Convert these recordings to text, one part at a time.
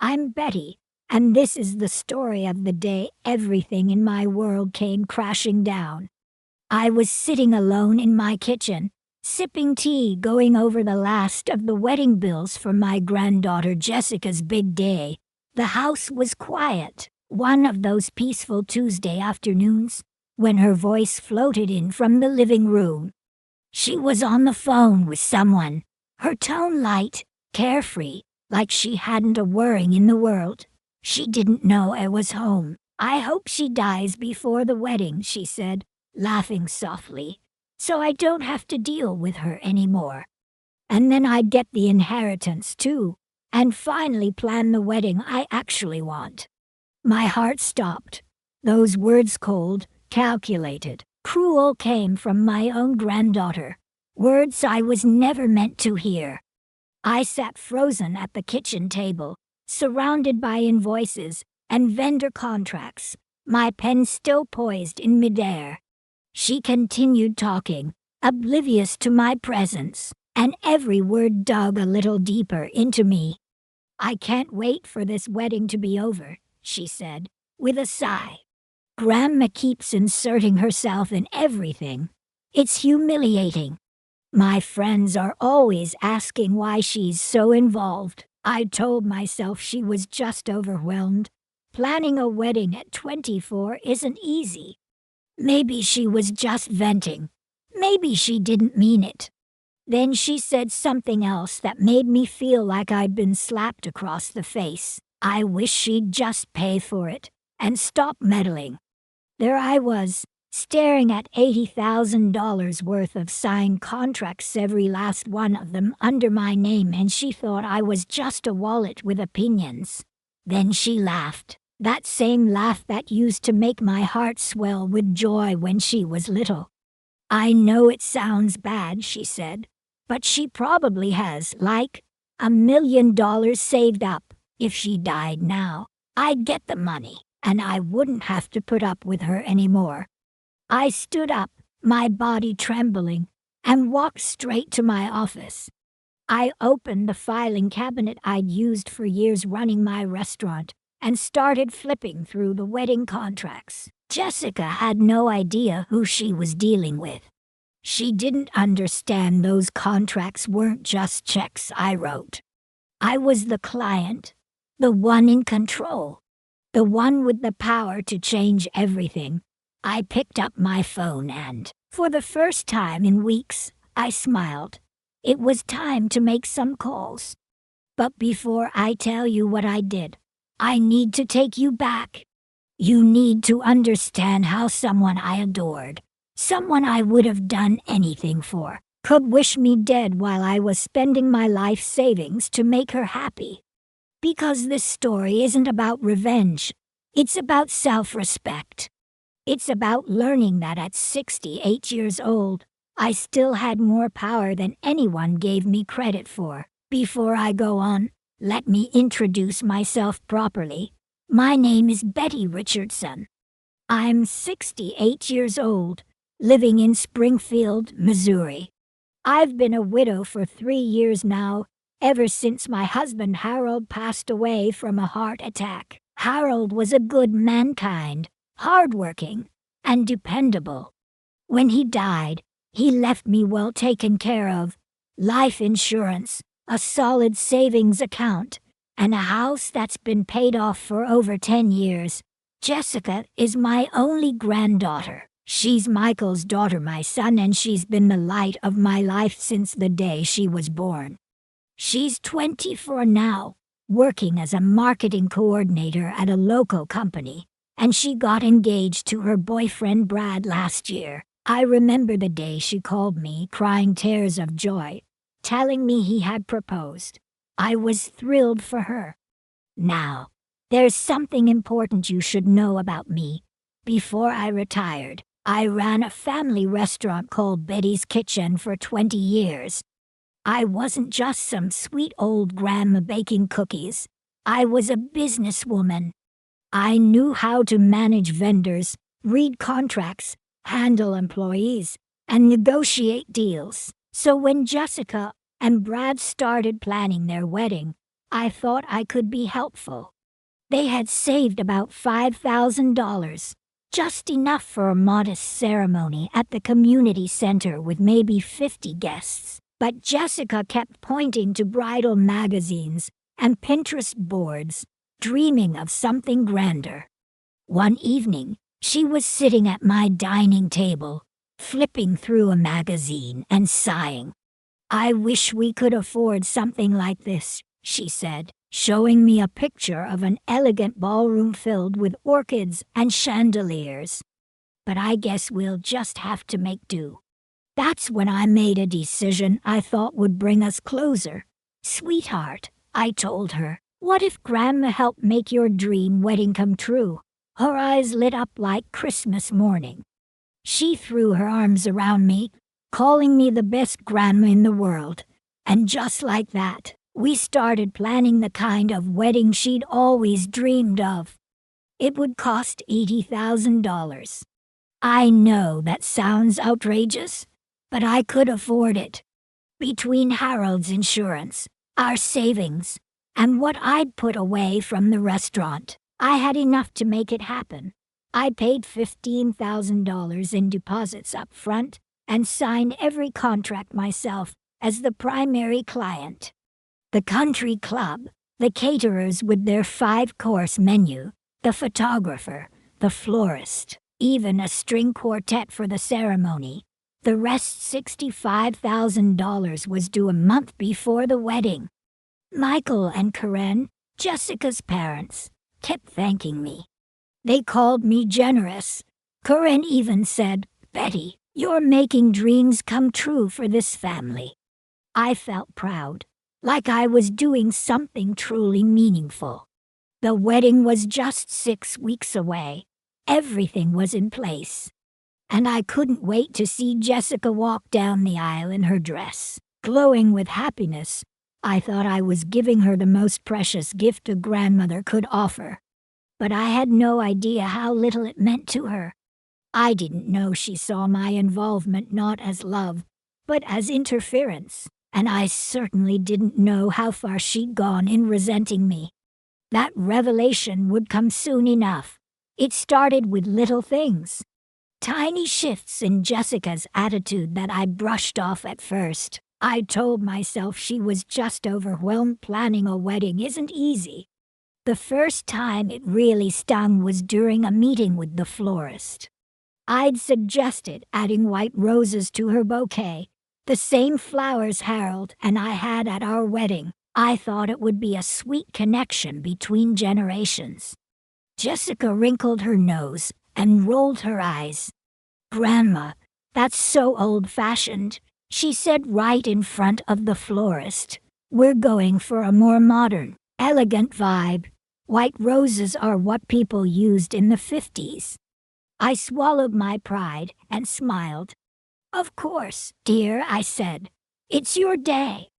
I'm Betty, and this is the story of the day everything in my world came crashing down. I was sitting alone in my kitchen, sipping tea, going over the last of the wedding bills for my granddaughter Jessica's big day. The house was quiet, one of those peaceful Tuesday afternoons, when her voice floated in from the living room. She was on the phone with someone, her tone light, carefree, like she hadn't a worry in the world. She didn't know I was home. "I hope she dies before the wedding," she said, laughing softly, "so I don't have to deal with her anymore. And then I'd get the inheritance too, and finally plan the wedding I actually want." My heart stopped. Those words, cold, calculated, cruel, came from my own granddaughter. Words I was never meant to hear. I sat frozen at the kitchen table, surrounded by invoices and vendor contracts, my pen still poised in midair. She continued talking, oblivious to my presence, and every word dug a little deeper into me. "I can't wait for this wedding to be over," she said, with a sigh. "Grandma keeps inserting herself in everything. It's humiliating. My friends are always asking why she's so involved." I told myself she was just overwhelmed. Planning a wedding at 24 isn't easy. Maybe she was just venting. Maybe she didn't mean it. Then she said something else that made me feel like I'd been slapped across the face. I wish she'd just pay for it and stop meddling. There I was, staring at $80,000 worth of signed contracts, every last one of them under my name, and she thought I was just a wallet with opinions. Then she laughed, that same laugh that used to make my heart swell with joy when she was little. "I know it sounds bad," she said, "but she probably has, like, $1 million saved up. If she died now, I'd get the money, and I wouldn't have to put up with her anymore." I stood up, my body trembling, and walked straight to my office. I opened the filing cabinet I'd used for years running my restaurant and started flipping through the wedding contracts. Jessica had no idea who she was dealing with. She didn't understand those contracts weren't just checks I wrote. I was the client, the one in control, the one with the power to change everything. I picked up my phone and, for the first time in weeks, I smiled. It was time to make some calls. But before I tell you what I did, I need to take you back. You need to understand how someone I adored, someone I would have done anything for, could wish me dead while I was spending my life savings to make her happy. Because this story isn't about revenge. It's about self-respect. It's about learning that at 68 years old, I still had more power than anyone gave me credit for. Before I go on, let me introduce myself properly. My name is Betty Richardson. I'm 68 years old, living in Springfield, Missouri. I've been a widow for 3 years now, ever since my husband Harold passed away from a heart attack. Harold was a good mankind, hardworking, and dependable. When he died, he left me well taken care of, life insurance, a solid savings account, and a house that's been paid off for over 10 years. Jessica is my only granddaughter. She's Michael's daughter, my son, and she's been the light of my life since the day she was born. She's 24 now, working as a marketing coordinator at a local company, and she got engaged to her boyfriend Brad last year. I remember the day she called me, crying tears of joy, telling me he had proposed. I was thrilled for her. Now, there's something important you should know about me. Before I retired, I ran a family restaurant called Betty's Kitchen for 20 years. I wasn't just some sweet old grandma baking cookies. I was a businesswoman. I knew how to manage vendors, read contracts, handle employees, and negotiate deals. So when Jessica and Brad started planning their wedding, I thought I could be helpful. They had saved about $5,000, just enough for a modest ceremony at the community center with maybe 50 guests. But Jessica kept pointing to bridal magazines and Pinterest boards, dreaming of something grander. One evening, she was sitting at my dining table, flipping through a magazine and sighing. "I wish we could afford something like this," she said, showing me a picture of an elegant ballroom filled with orchids and chandeliers. "But I guess we'll just have to make do." That's when I made a decision I thought would bring us closer. "Sweetheart," I told her, "what if Grandma helped make your dream wedding come true?" Her eyes lit up like Christmas morning. She threw her arms around me, calling me the best grandma in the world. And just like that, we started planning the kind of wedding she'd always dreamed of. It would cost $80,000. I know that sounds outrageous, but I could afford it. Between Harold's insurance, our savings, and what I'd put away from the restaurant, I had enough to make it happen. I paid $15,000 in deposits up front and signed every contract myself as the primary client. The country club, the caterers with their 5-course menu, the photographer, the florist, even a string quartet for the ceremony. The rest, $65,000, was due a month before the wedding. Michael and Karen, Jessica's parents, kept thanking me. They called me generous. Karen even said, "Betty, you're making dreams come true for this family." I felt proud, like I was doing something truly meaningful. The wedding was just 6 weeks away. Everything was in place. And I couldn't wait to see Jessica walk down the aisle in her dress, glowing with happiness. I thought I was giving her the most precious gift a grandmother could offer. But I had no idea how little it meant to her. I didn't know she saw my involvement not as love, but as interference, and I certainly didn't know how far she'd gone in resenting me. That revelation would come soon enough. It started with little things. Tiny shifts in Jessica's attitude that I brushed off at first. I told myself she was just overwhelmed. Planning a wedding isn't easy. The first time it really stung was during a meeting with the florist. I'd suggested adding white roses to her bouquet, the same flowers Harold and I had at our wedding. I thought it would be a sweet connection between generations. Jessica wrinkled her nose and rolled her eyes. "Grandma, that's so old-fashioned," she said right in front of the florist. "We're going for a more modern, elegant vibe. White roses are what people used in the 50s. I swallowed my pride and smiled. "Of course, dear," I said. "It's your day."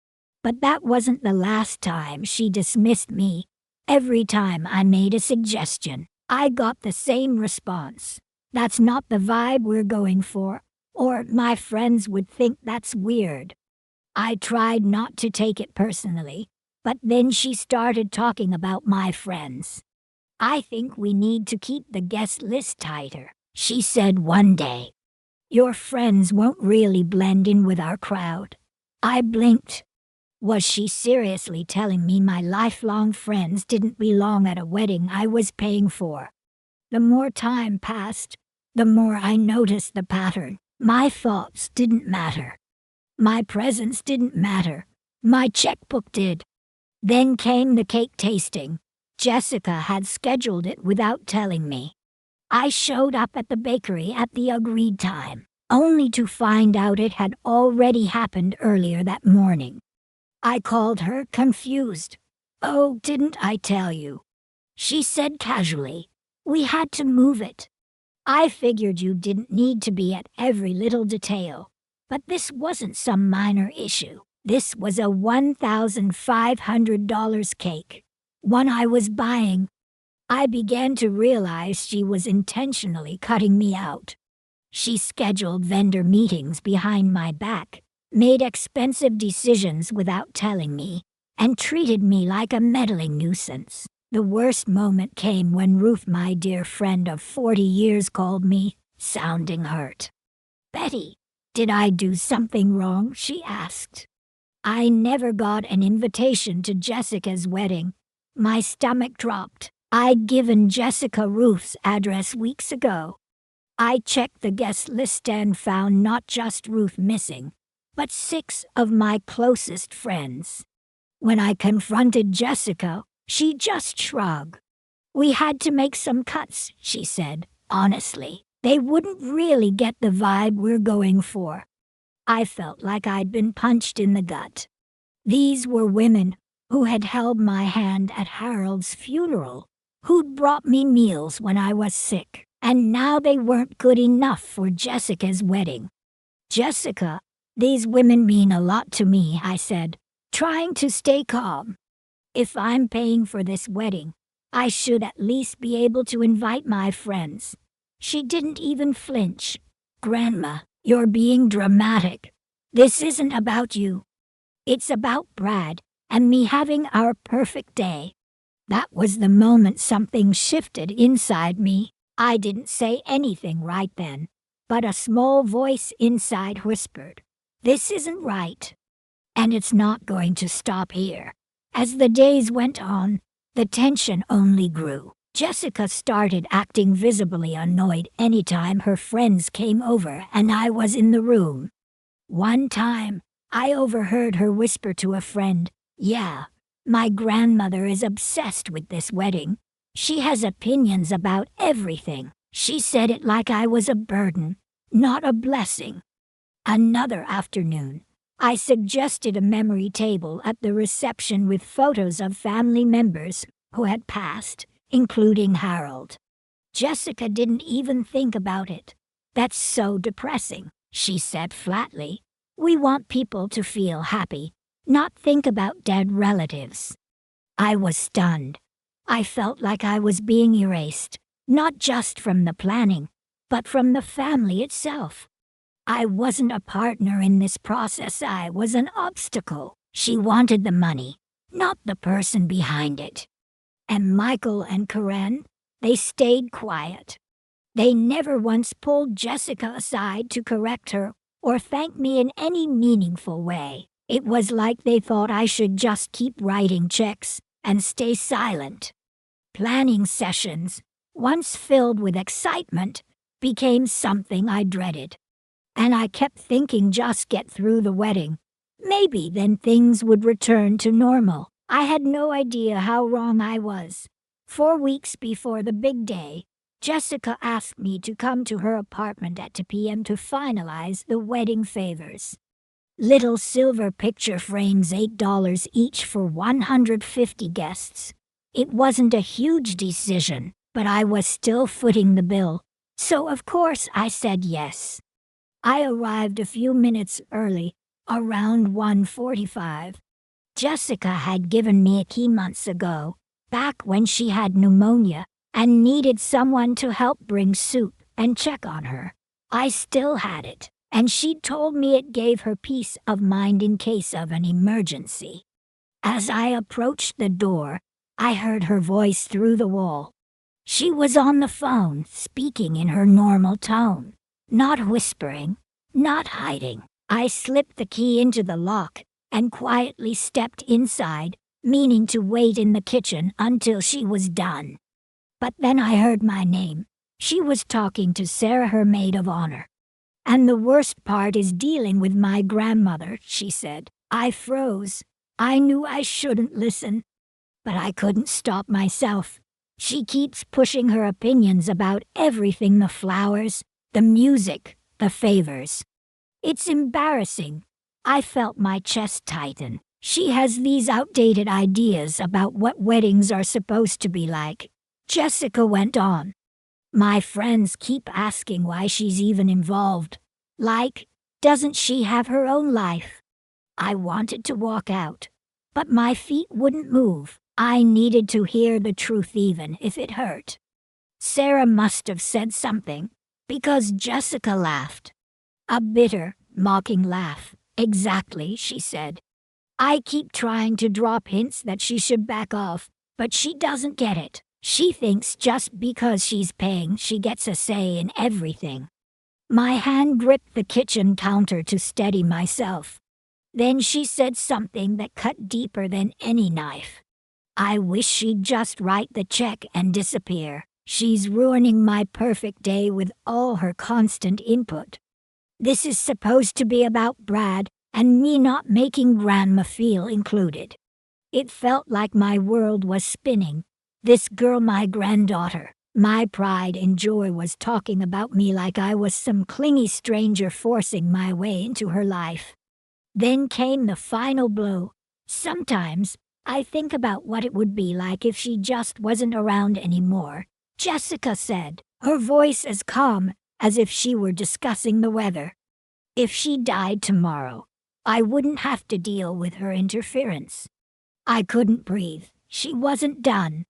But that wasn't the last time she dismissed me. Every time I made a suggestion, I got the same response. "That's not the vibe we're going for," or "my friends would think that's weird." I tried not to take it personally, but then she started talking about my friends. "I think we need to keep the guest list tighter," she said one day. "Your friends won't really blend in with our crowd." I blinked. Was she seriously telling me my lifelong friends didn't belong at a wedding I was paying for? The more time passed, the more I noticed the pattern. My thoughts didn't matter. My presence didn't matter. My checkbook did. Then came the cake tasting. Jessica had scheduled it without telling me. I showed up at the bakery at the agreed time, only to find out it had already happened earlier that morning. I called her, confused. "Oh, didn't I tell you?" She said casually. "We had to move it." I figured you didn't need to be at every little detail. But this wasn't some minor issue. This was a $1,500 cake, one I was buying. I began to realize she was intentionally cutting me out. She scheduled vendor meetings behind my back, made expensive decisions without telling me, and treated me like a meddling nuisance. The worst moment came when Ruth, my dear friend of 40 years, called me, sounding hurt. "Betty, did I do something wrong?" she asked. "I never got an invitation to Jessica's wedding." My stomach dropped. I'd given Jessica Ruth's address weeks ago. I checked the guest list and found not just Ruth missing, but 6 of my closest friends. When I confronted Jessica, she just shrugged. "We had to make some cuts," she said. "Honestly, they wouldn't really get the vibe we're going for." I felt like I'd been punched in the gut. These were women who had held my hand at Harold's funeral, who'd brought me meals when I was sick, and now they weren't good enough for Jessica's wedding. "Jessica, these women mean a lot to me," I said, trying to stay calm. "If I'm paying for this wedding, I should at least be able to invite my friends." She didn't even flinch. "Grandma, you're being dramatic. This isn't about you. It's about Brad and me having our perfect day." That was the moment something shifted inside me. I didn't say anything right then, but a small voice inside whispered, "This isn't right." And it's not going to stop here. As the days went on, the tension only grew. Jessica started acting visibly annoyed anytime her friends came over and I was in the room. One time, I overheard her whisper to a friend, "Yeah, my grandmother is obsessed with this wedding. She has opinions about everything." She said it like I was a burden, not a blessing. Another afternoon, I suggested a memory table at the reception with photos of family members who had passed, including Harold. Jessica didn't even think about it. "That's so depressing," she said flatly. "We want people to feel happy, not think about dead relatives." I was stunned. I felt like I was being erased, not just from the planning, but from the family itself. I wasn't a partner in this process, I was an obstacle. She wanted the money, not the person behind it. And Michael and Karen, they stayed quiet. They never once pulled Jessica aside to correct her or thank me in any meaningful way. It was like they thought I should just keep writing checks and stay silent. Planning sessions, once filled with excitement, became something I dreaded. And I kept thinking, just get through the wedding. Maybe then things would return to normal. I had no idea how wrong I was. 4 weeks before the big day, Jessica asked me to come to her apartment at 2 p.m. to finalize the wedding favors. Little silver picture frames, $8 each for 150 guests. It wasn't a huge decision, but I was still footing the bill, so of course I said yes. I arrived a few minutes early, around 1:45. Jessica had given me a key months ago, back when she had pneumonia and needed someone to help bring soup and check on her. I still had it, and she'd told me it gave her peace of mind in case of an emergency. As I approached the door, I heard her voice through the wall. She was on the phone, speaking in her normal tone, not whispering, not hiding. I slipped the key into the lock and quietly stepped inside, meaning to wait in the kitchen until she was done. But then I heard my name. She was talking to Sarah, her maid of honor. "And the worst part is dealing with my grandmother," she said. I froze. I knew I shouldn't listen, but I couldn't stop myself. She keeps pushing her opinions about everything, the flowers, the music, the favors. It's embarrassing. I felt my chest tighten. She has these outdated ideas about what weddings are supposed to be like. Jessica went on. "My friends keep asking why she's even involved. Like, doesn't she have her own life?" I wanted to walk out, but my feet wouldn't move. I needed to hear the truth even if it hurt. Sarah must have said something, because Jessica laughed. A bitter, mocking laugh. "Exactly," she said. I keep trying to drop hints that she should back off, but she doesn't get it. She thinks just because she's paying, she gets a say in everything. My hand gripped the kitchen counter to steady myself. Then she said something that cut deeper than any knife. I wish she'd just write the check and disappear. She's ruining my perfect day with all her constant input. This is supposed to be about Brad and me not making Grandma feel included. It felt like my world was spinning. This girl, my granddaughter, my pride and joy, was talking about me like I was some clingy stranger forcing my way into her life. Then came the final blow. Sometimes I think about what it would be like if she just wasn't around anymore, Jessica said, her voice as calm as if she were discussing the weather. If she died tomorrow, I wouldn't have to deal with her interference. I couldn't breathe. She wasn't done.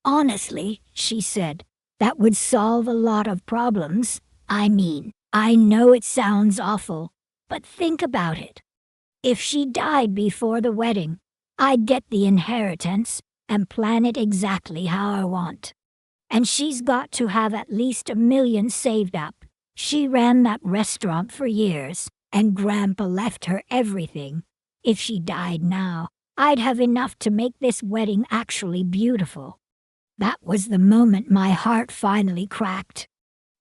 Honestly, she said, that would solve a lot of problems. I mean, I know it sounds awful, but think about it. If she died before the wedding, I'd get the inheritance and plan it exactly how I want. And she's got to have at least $1 million saved up. She ran that restaurant for years, and Grandpa left her everything. If she died now, I'd have enough to make this wedding actually beautiful. That was the moment my heart finally cracked.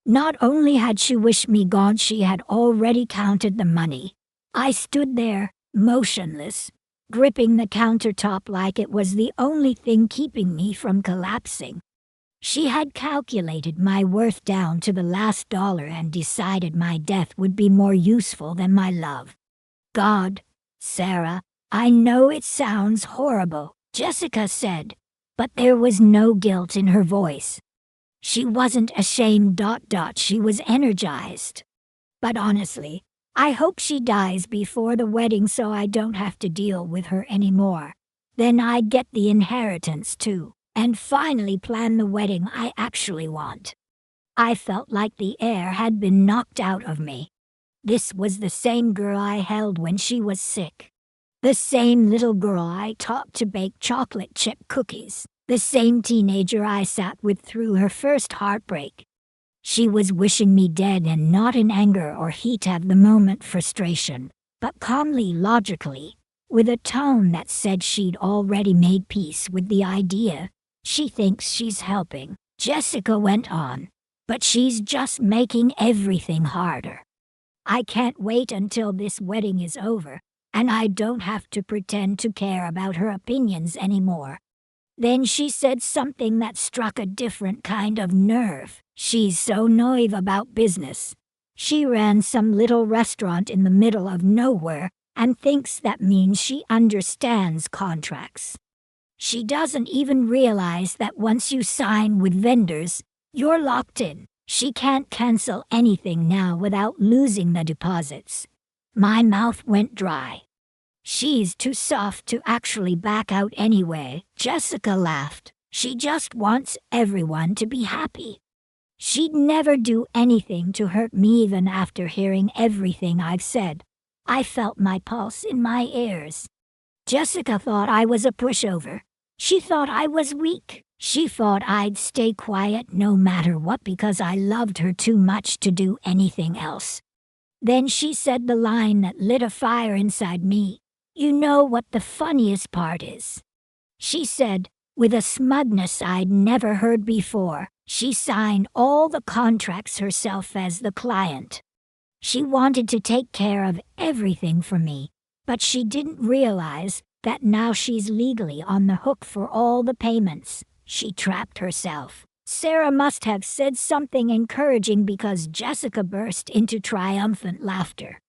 Not only had she wished me gone, she had already counted the money. I stood there, motionless, gripping the countertop like it was the only thing keeping me from collapsing. She had calculated my worth down to the last dollar and decided my death would be more useful than my love. God, Sarah, I know it sounds horrible, Jessica said, but there was no guilt in her voice. She wasn't ashamed. She was energized. But honestly, I hope she dies before the wedding so I don't have to deal with her anymore. Then I'd get the inheritance too, and finally plan the wedding I actually want. I felt like the air had been knocked out of me. This was the same girl I held when she was sick. The same little girl I taught to bake chocolate chip cookies. The same teenager I sat with through her first heartbreak. She was wishing me dead, and not in anger or heat of the moment frustration, but calmly, logically, with a tone that said she'd already made peace with the idea. She thinks she's helping, Jessica went on, but she's just making everything harder. I can't wait until this wedding is over, and I don't have to pretend to care about her opinions anymore. Then she said something that struck a different kind of nerve. She's so naive about business. She ran some little restaurant in the middle of nowhere and thinks that means she understands contracts. She doesn't even realize that once you sign with vendors, you're locked in. She can't cancel anything now without losing the deposits. My mouth went dry. She's too soft to actually back out anyway, Jessica laughed. She just wants everyone to be happy. She'd never do anything to hurt me even after hearing everything I've said. I felt my pulse in my ears. Jessica thought I was a pushover. She thought I was weak. She thought I'd stay quiet no matter what because I loved her too much to do anything else. Then she said the line that lit a fire inside me. You know what the funniest part is? She said, with a smugness I'd never heard before. She signed all the contracts herself as the client. She wanted to take care of everything for me, but she didn't realize that now she's legally on the hook for all the payments. She trapped herself. Sarah must have said something encouraging because Jessica burst into triumphant laughter.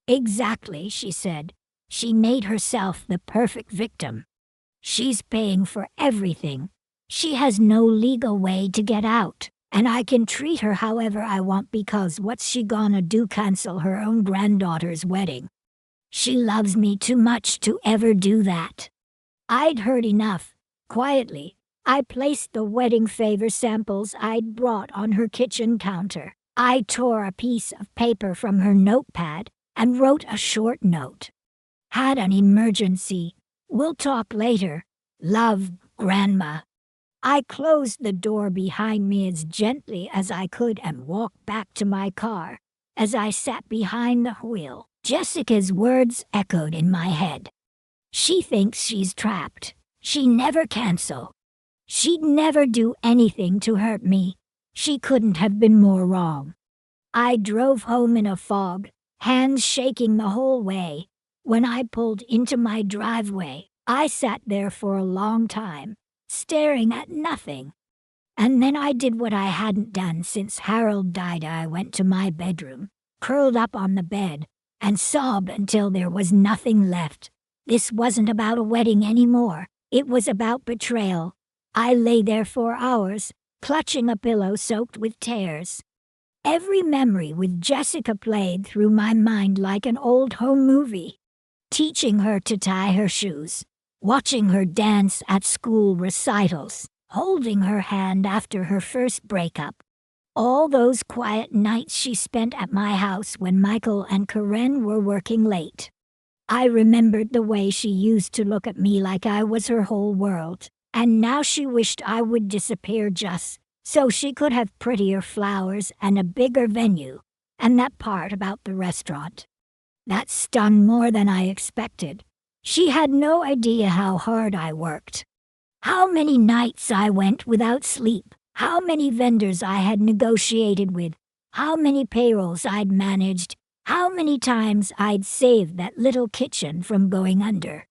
Exactly, she said. She made herself the perfect victim. She's paying for everything. She has no legal way to get out, and I can treat her however I want because what's she gonna do, cancel her own granddaughter's wedding? She loves me too much to ever do that. I'd heard enough. Quietly, I placed the wedding favor samples I'd brought on her kitchen counter. I tore a piece of paper from her notepad and wrote a short note. Had an emergency. We'll talk later. Love, Grandma. I closed the door behind me as gently as I could and walked back to my car. As I sat behind the wheel, Jessica's words echoed in my head. She thinks she's trapped. She never cancel. She'd never do anything to hurt me. She couldn't have been more wrong. I drove home in a fog, hands shaking the whole way. When I pulled into my driveway, I sat there for a long time, staring at nothing. And then I did what I hadn't done since Harold died. I went to my bedroom, curled up on the bed, and sobbed until there was nothing left. This wasn't about a wedding anymore. It was about betrayal. I lay there for hours, clutching a pillow soaked with tears. Every memory with Jessica played through my mind like an old home movie. Teaching her to tie her shoes, watching her dance at school recitals, holding her hand after her first breakup. All those quiet nights she spent at my house when Michael and Karen were working late. I remembered the way she used to look at me like I was her whole world, and now she wished I would disappear just so she could have prettier flowers and a bigger venue, and that part about the restaurant. That stung more than I expected. She had no idea how hard I worked. How many nights I went without sleep, how many vendors I had negotiated with, how many payrolls I'd managed, how many times I'd saved that little kitchen from going under.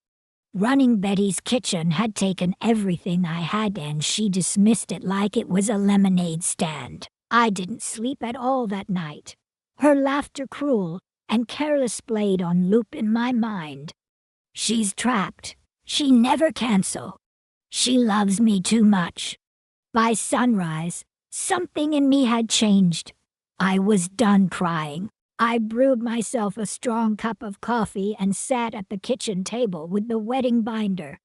Running Betty's kitchen had taken everything I had and she dismissed it like it was a lemonade stand. I didn't sleep at all that night. Her laughter cruel and careless played on loop in my mind. She's trapped. She never cancel. She loves me too much. By sunrise, something in me had changed. I was done crying. I brewed myself a strong cup of coffee and sat at the kitchen table with the wedding binder.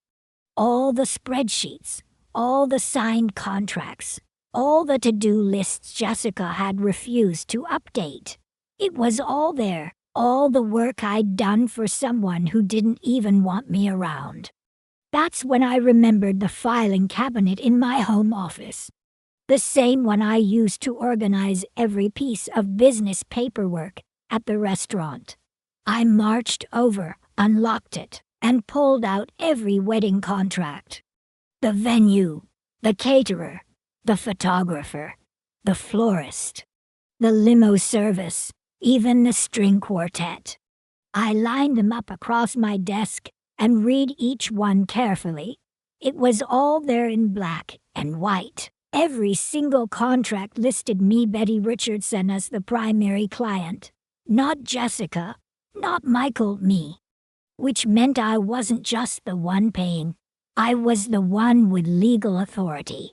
All the spreadsheets, all the signed contracts, all the to-do lists Jessica had refused to update. It was all there, all the work I'd done for someone who didn't even want me around. That's when I remembered the filing cabinet in my home office. The same one I used to organize every piece of business paperwork at the restaurant. I marched over, unlocked it, and pulled out every wedding contract. The venue, the caterer, the photographer, the florist, the limo service, even the string quartet. I lined them up across my desk and read each one carefully. It was all there in black and white. Every single contract listed me, Betty Richardson, as the primary client. Not Jessica, not Michael, me. Which meant I wasn't just the one paying. I was the one with legal authority.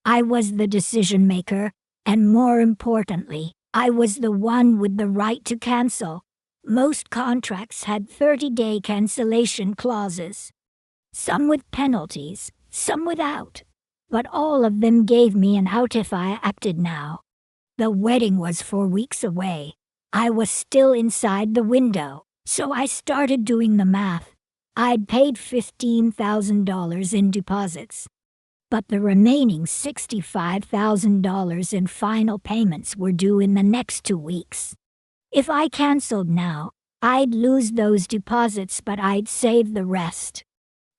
I was the decision maker, and more importantly, I was the one with the right to cancel. Most contracts had 30-day cancellation clauses. Some with penalties, some without. But all of them gave me an out if I acted now. The wedding was 4 weeks away. I was still inside the window, so I started doing the math. I'd paid $15,000 in deposits, but the remaining $65,000 in final payments were due in the next 2 weeks. If I canceled now, I'd lose those deposits, but I'd save the rest.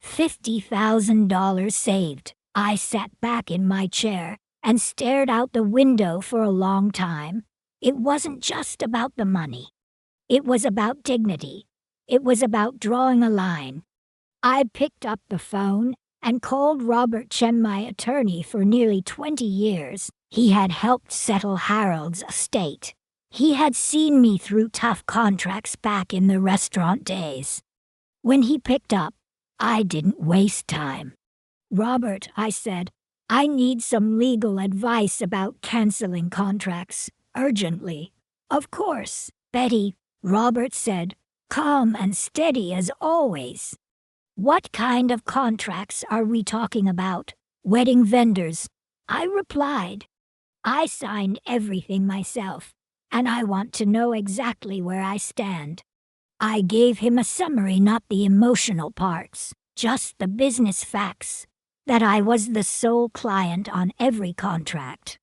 $50,000 saved. I sat back in my chair and stared out the window for a long time. It wasn't just about the money. It was about dignity. It was about drawing a line. I picked up the phone and called Robert Chen, my attorney for nearly 20 years. He had helped settle Harold's estate. He had seen me through tough contracts back in the restaurant days. When he picked up, I didn't waste time. "Robert," I said, "I need some legal advice about canceling contracts, urgently." "Of course, Betty," Robert said, calm and steady as always. "What kind of contracts are we talking about?" "Wedding vendors," I replied. "I signed everything myself, and I want to know exactly where I stand." I gave him a summary, not the emotional parts, just the business facts, that I was the sole client on every contract,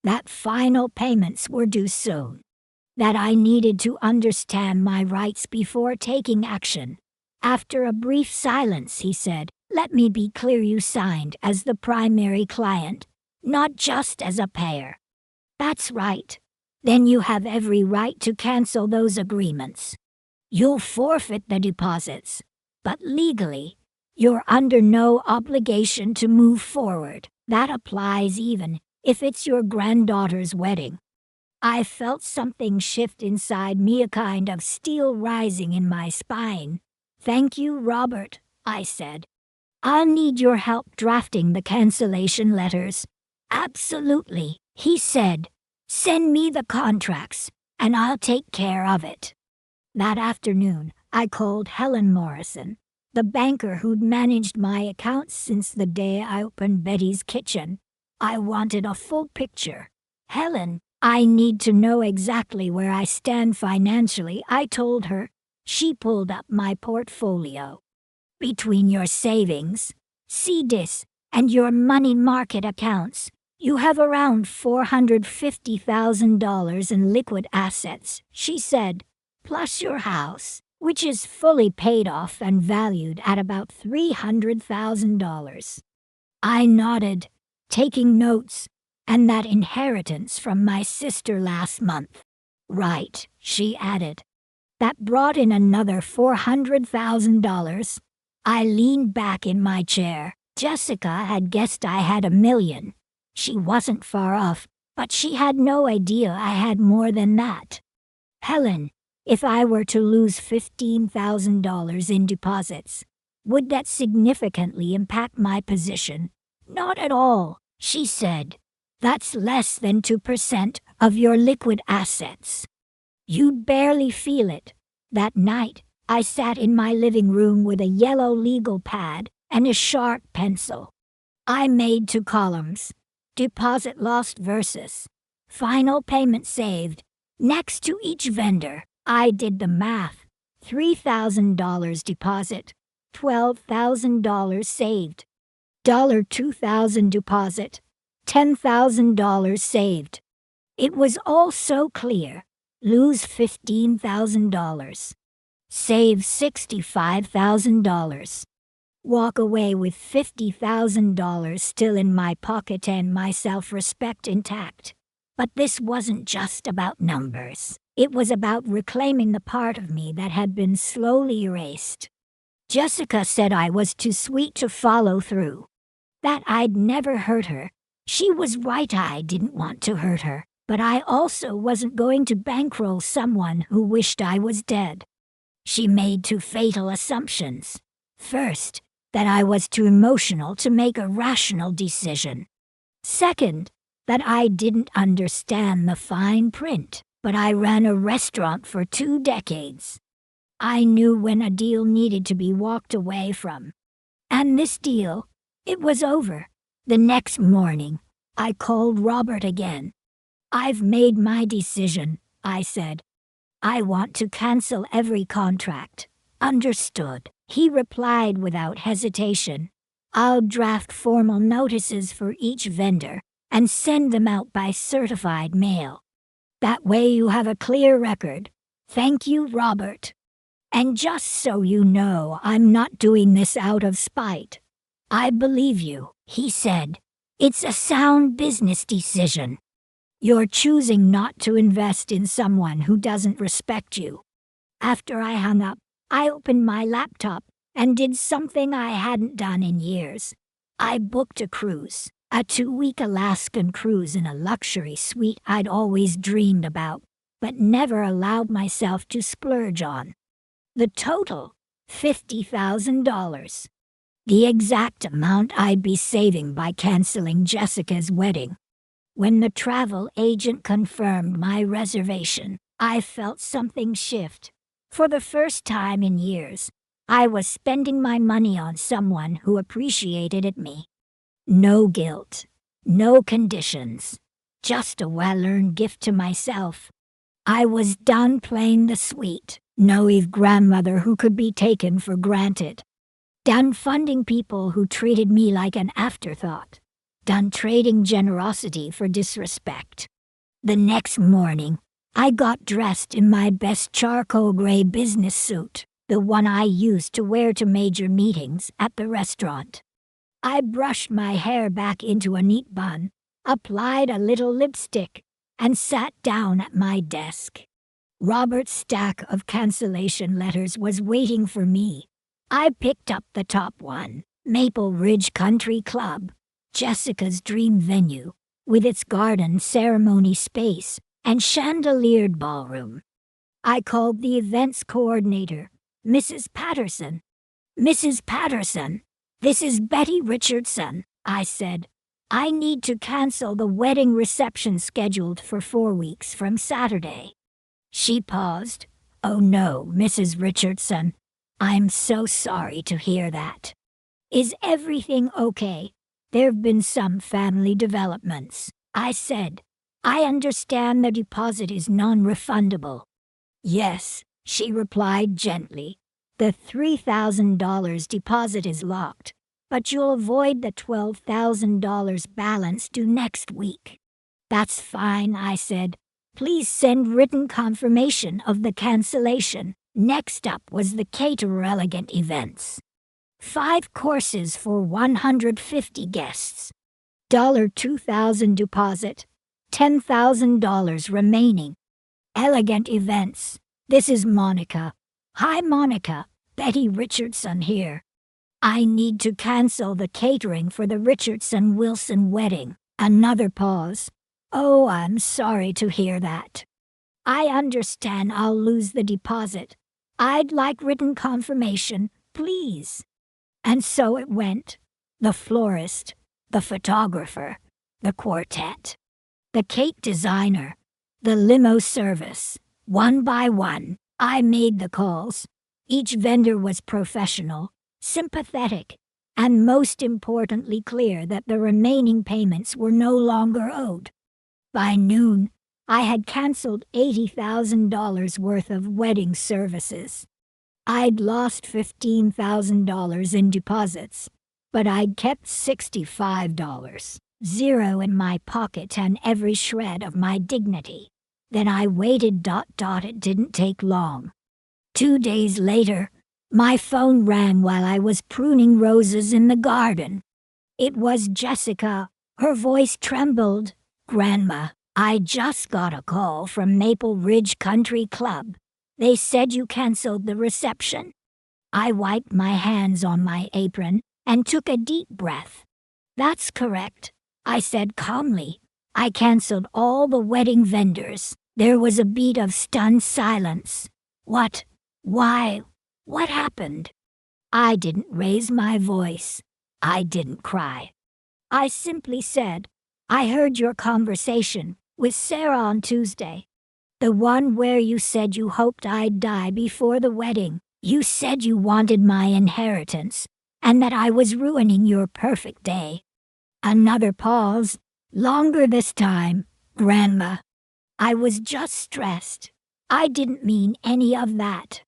that final payments were due soon, that I needed to understand my rights before taking action. After a brief silence, he said, "Let me be clear, you signed as the primary client, not just as a payer." "That's right. Then you have every right to cancel those agreements. You'll forfeit the deposits, but legally, you're under no obligation to move forward. That applies even if it's your granddaughter's wedding." I felt something shift inside me, a kind of steel rising in my spine. "Thank you, Robert," I said. "I'll need your help drafting the cancellation letters." "Absolutely," he said. "Send me the contracts, and I'll take care of it." That afternoon, I called Helen Morrison, the banker who'd managed my accounts since the day I opened Betty's kitchen. I wanted a full picture. "Helen, I need to know exactly where I stand financially," I told her. She pulled up my portfolio. "Between your savings, CDIS, and your money market accounts, you have around $450,000 in liquid assets," she said, "plus your house, which is fully paid off and valued at about $300,000. I nodded, taking notes, "and that inheritance from my sister last month." "Right," she added. "That brought in another $400,000. I leaned back in my chair. Jessica had guessed I had $1 million. She wasn't far off, but she had no idea I had more than that. "Helen, if I were to lose $15,000 in deposits, would that significantly impact my position?" "Not at all," she said. "That's less than 2% of your liquid assets. You'd barely feel it." That night, I sat in my living room with a yellow legal pad and a sharp pencil. I made 2 columns: deposit lost versus final payment saved. Next to each vendor, I did the math. $3,000 deposit, $12,000 saved. $2,000 deposit, $10,000 saved. It was all so clear. Lose $15,000. Save $65,000. Walk away with $50,000 still in my pocket and my self-respect intact. But this wasn't just about numbers. It was about reclaiming the part of me that had been slowly erased. Jessica said I was too sweet to follow through, that I'd never hurt her. She was right, I didn't want to hurt her, but I also wasn't going to bankroll someone who wished I was dead. She made 2 fatal assumptions. First, that I was too emotional to make a rational decision. Second, that I didn't understand the fine print, but I ran a restaurant for 2 decades. I knew when a deal needed to be walked away from. And this deal, it was over. The next morning, I called Robert again. "I've made my decision," I said. "I want to cancel every contract." "Understood," he replied without hesitation. "I'll draft formal notices for each vendor and send them out by certified mail. That way you have a clear record." "Thank you, Robert. And just so you know, I'm not doing this out of spite." "I believe you," he said. "It's a sound business decision. You're choosing not to invest in someone who doesn't respect you." After I hung up, I opened my laptop and did something I hadn't done in years. I booked a cruise, a 2-week Alaskan cruise in a luxury suite I'd always dreamed about, but never allowed myself to splurge on. The total, $50,000. The exact amount I'd be saving by canceling Jessica's wedding. When the travel agent confirmed my reservation, I felt something shift. For the first time in years, I was spending my money on someone who appreciated me. No guilt, no conditions, just a well-earned gift to myself. I was done playing the sweet, naive grandmother who could be taken for granted. Done funding people who treated me like an afterthought. Done trading generosity for disrespect. The next morning, I got dressed in my best charcoal gray business suit, the one I used to wear to major meetings at the restaurant. I brushed my hair back into a neat bun, applied a little lipstick, and sat down at my desk. Robert's stack of cancellation letters was waiting for me. I picked up the top one, Maple Ridge Country Club, Jessica's dream venue, with its garden ceremony space and chandeliered ballroom. I called the events coordinator, Mrs. Patterson. Mrs. Patterson, this is Betty Richardson, I said. I need to cancel the wedding reception scheduled for 4 weeks from Saturday. She paused. Oh no, Mrs. Richardson. I'm so sorry to hear that. Is everything okay? There've been some family developments, I said. I understand the deposit is non-refundable. Yes, she replied gently. The $3,000 deposit is locked, but you'll avoid the $12,000 balance due next week. That's fine, I said. Please send written confirmation of the cancellation. Next up was the caterer Elegant Events. 5 courses for 150 guests. $2,000 deposit, $10,000 remaining. Elegant Events. This is Monica. Hi Monica, Betty Richardson here. I need to cancel the catering for the Richardson-Wilson wedding. Another pause. Oh, I'm sorry to hear that. I understand I'll lose the deposit. I'd like written confirmation, please. And so it went. The florist, the photographer, the quartet, the cake designer, the limo service. One by one, I made the calls. Each vendor was professional, sympathetic, and most importantly clear that the remaining payments were no longer owed. By noon, I had canceled $80,000 worth of wedding services. I'd lost $15,000 in deposits, but I'd kept $65, zero in my pocket and every shred of my dignity. Then I waited. It didn't take long. 2 days later, my phone rang while I was pruning roses in the garden. It was Jessica. Her voice trembled. Grandma, I just got a call from Maple Ridge Country Club. They said you canceled the reception. I wiped my hands on my apron and took a deep breath. That's correct, I said calmly. I canceled all the wedding vendors. There was a beat of stunned silence. What? Why? What happened? I didn't raise my voice. I didn't cry. I simply said, I heard your conversation with Sarah on Tuesday. The one where you said you hoped I'd die before the wedding. You said you wanted my inheritance, and that I was ruining your perfect day. Another pause, longer this time. Grandma, I was just stressed. I didn't mean any of that.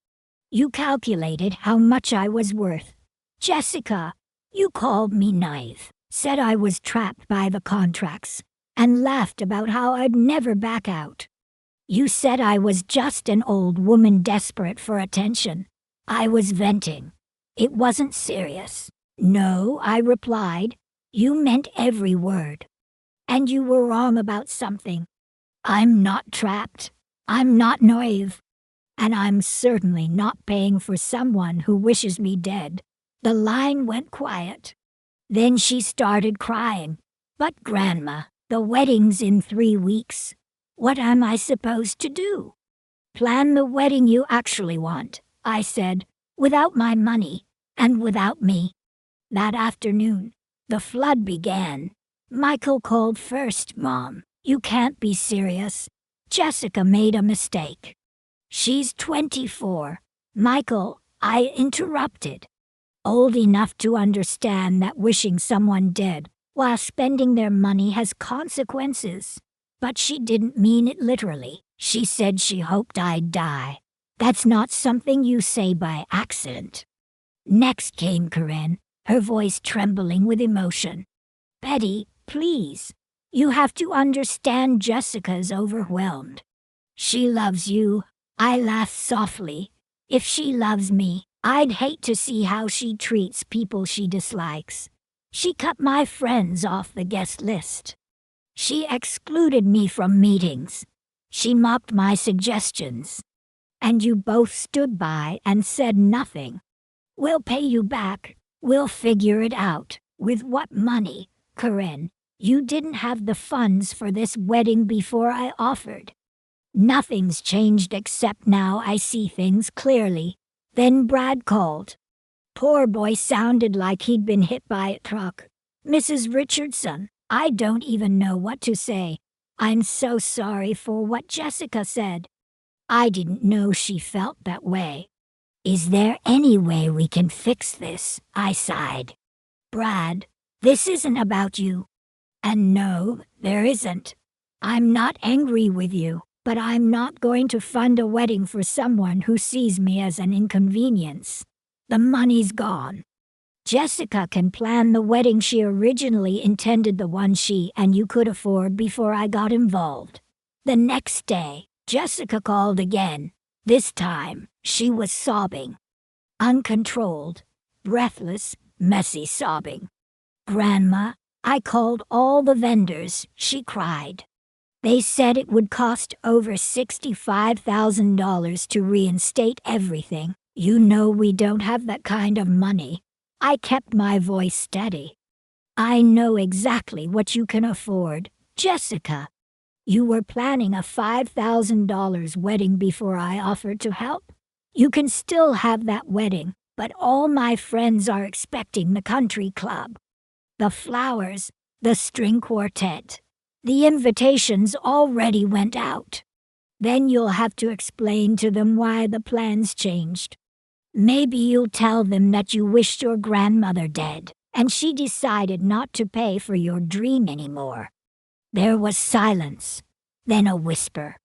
You calculated how much I was worth. Jessica, you called me naive, said I was trapped by the contracts, and laughed about how I'd never back out. You said I was just an old woman desperate for attention. I was venting. It wasn't serious. No, I replied. You meant every word. And you were wrong about something. I'm not trapped. I'm not naive. And I'm certainly not paying for someone who wishes me dead. The line went quiet. Then she started crying. But Grandma, the wedding's in 3 weeks. What am I supposed to do? Plan the wedding you actually want, I said, without my money and without me. That afternoon, the flood began. Michael called first. Mom, you can't be serious. Jessica made a mistake. She's 24. Michael, I interrupted. Old enough to understand that wishing someone dead while spending their money has consequences. But she didn't mean it literally. She said she hoped I'd die. That's not something you say by accident. Next came Corinne, her voice trembling with emotion. Betty, please. You have to understand Jessica's overwhelmed. She loves you. I laughed softly. If she loves me, I'd hate to see how she treats people she dislikes. She cut my friends off the guest list. She excluded me from meetings. She mocked my suggestions. And you both stood by and said nothing. We'll pay you back. We'll figure it out. With what money, Corinne? You didn't have the funds for this wedding before I offered. Nothing's changed except now I see things clearly. Then Brad called. Poor boy sounded like he'd been hit by a truck. Mrs. Richardson, I don't even know what to say. I'm so sorry for what Jessica said. I didn't know she felt that way. Is there any way we can fix this? I sighed. Brad, this isn't about you. And no, there isn't. I'm not angry with you, but I'm not going to fund a wedding for someone who sees me as an inconvenience. The money's gone. Jessica can plan the wedding she originally intended, the one she and you could afford before I got involved. The next day, Jessica called again. This time, she was sobbing. Uncontrolled, breathless, messy sobbing. Grandma, I called all the vendors, she cried. They said it would cost over $65,000 to reinstate everything. You know we don't have that kind of money. I kept my voice steady. I know exactly what you can afford, Jessica. You were planning a $5,000 wedding before I offered to help. You can still have that wedding, but all my friends are expecting the country club. The flowers, the string quartet. The invitations already went out. Then you'll have to explain to them why the plans changed. Maybe you'll tell them that you wished your grandmother dead, and she decided not to pay for your dream anymore. There was silence, then a whisper.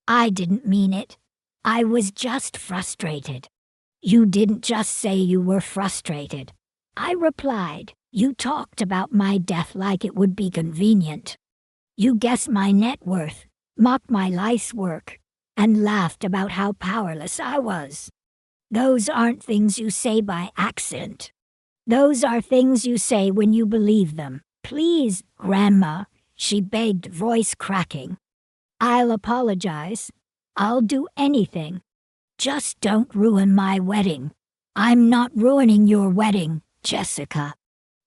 I didn't mean it. I was just frustrated. You didn't just say you were frustrated. I replied. You talked about my death like it would be convenient. You guessed my net worth, mocked my life's work, and laughed about how powerless I was. Those aren't things you say by accident. Those are things you say when you believe them. Please, Grandma, she begged, voice cracking. I'll apologize. I'll do anything. Just don't ruin my wedding. I'm not ruining your wedding, Jessica.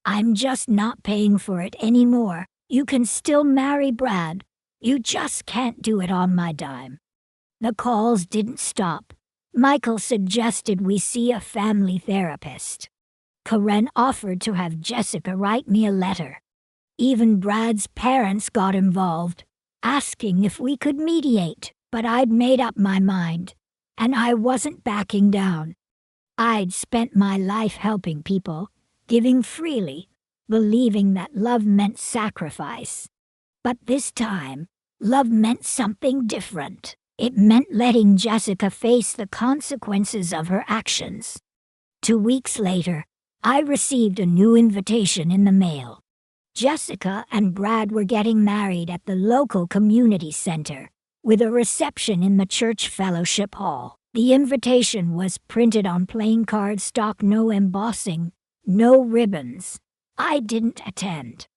I'm just not paying for it anymore. You can still marry Brad. You just can't do it on my dime. The calls didn't stop. Michael suggested we see a family therapist. Corinne offered to have Jessica write me a letter. Even Brad's parents got involved, asking if we could mediate, but I'd made up my mind, and I wasn't backing down. I'd spent my life helping people, giving freely, believing that love meant sacrifice. But this time, love meant something different. It meant letting Jessica face the consequences of her actions. 2 weeks later, I received a new invitation in the mail. Jessica and Brad were getting married at the local community center, with a reception in the church fellowship hall. The invitation was printed on plain cardstock, no embossing, no ribbons. I didn't attend,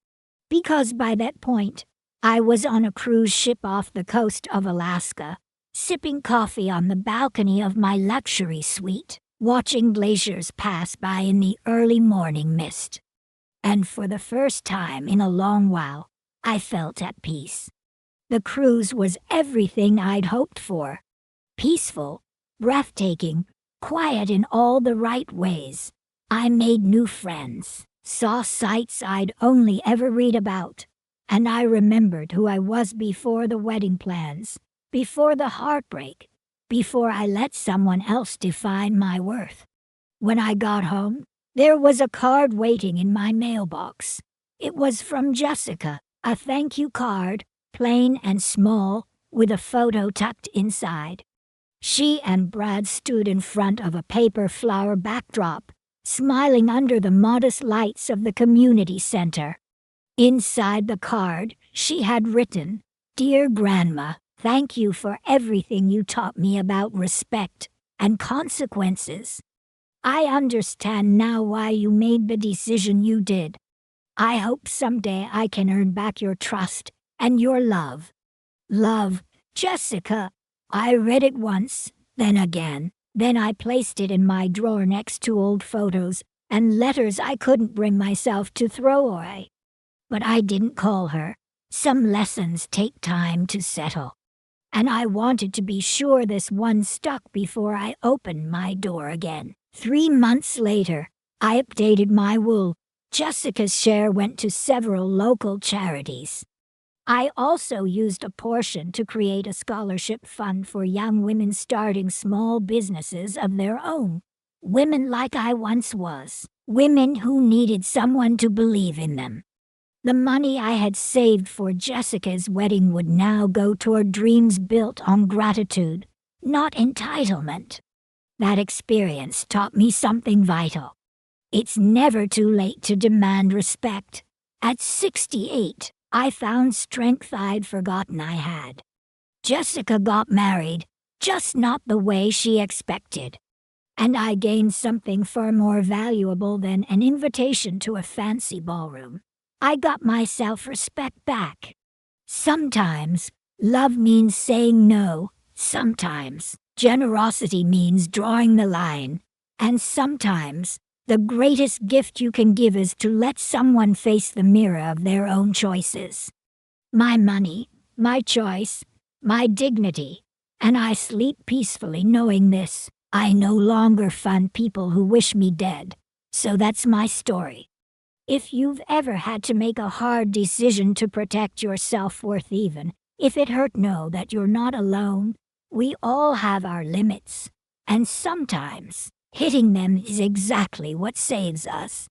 because by that point, I was on a cruise ship off the coast of Alaska, sipping coffee on the balcony of my luxury suite, watching glaciers pass by in the early morning mist. And for the first time in a long while, I felt at peace. The cruise was everything I'd hoped for. Peaceful, breathtaking, quiet in all the right ways. I made new friends, saw sights I'd only ever read about, and I remembered who I was before the wedding plans, before the heartbreak, before I let someone else define my worth. When I got home, there was a card waiting in my mailbox. It was from Jessica, a thank you card, plain and small, with a photo tucked inside. She and Brad stood in front of a paper flower backdrop, smiling under the modest lights of the community center. Inside the card, she had written, "Dear Grandma, thank you for everything you taught me about respect and consequences. I understand now why you made the decision you did. I hope someday I can earn back your trust and your love. Love, Jessica." I read it once, then again. Then I placed it in my drawer next to old photos and letters I couldn't bring myself to throw away. But I didn't call her. Some lessons take time to settle. And I wanted to be sure this one stuck before I opened my door again. 3 months later, I updated my will. Jessica's share went to several local charities. I also used a portion to create a scholarship fund for young women starting small businesses of their own. Women like I once was. Women who needed someone to believe in them. The money I had saved for Jessica's wedding would now go toward dreams built on gratitude, not entitlement. That experience taught me something vital. It's never too late to demand respect. At 68, I found strength I'd forgotten I had. Jessica got married, just not the way she expected. And I gained something far more valuable than an invitation to a fancy ballroom. I got my self-respect back. Sometimes, love means saying no. Sometimes, generosity means drawing the line. And sometimes, the greatest gift you can give is to let someone face the mirror of their own choices. My money, my choice, my dignity. And I sleep peacefully knowing this. I no longer fund people who wish me dead. So that's my story. If you've ever had to make a hard decision to protect your self-worth, even if it hurt, know that you're not alone. We all have our limits. And sometimes, hitting them is exactly what saves us.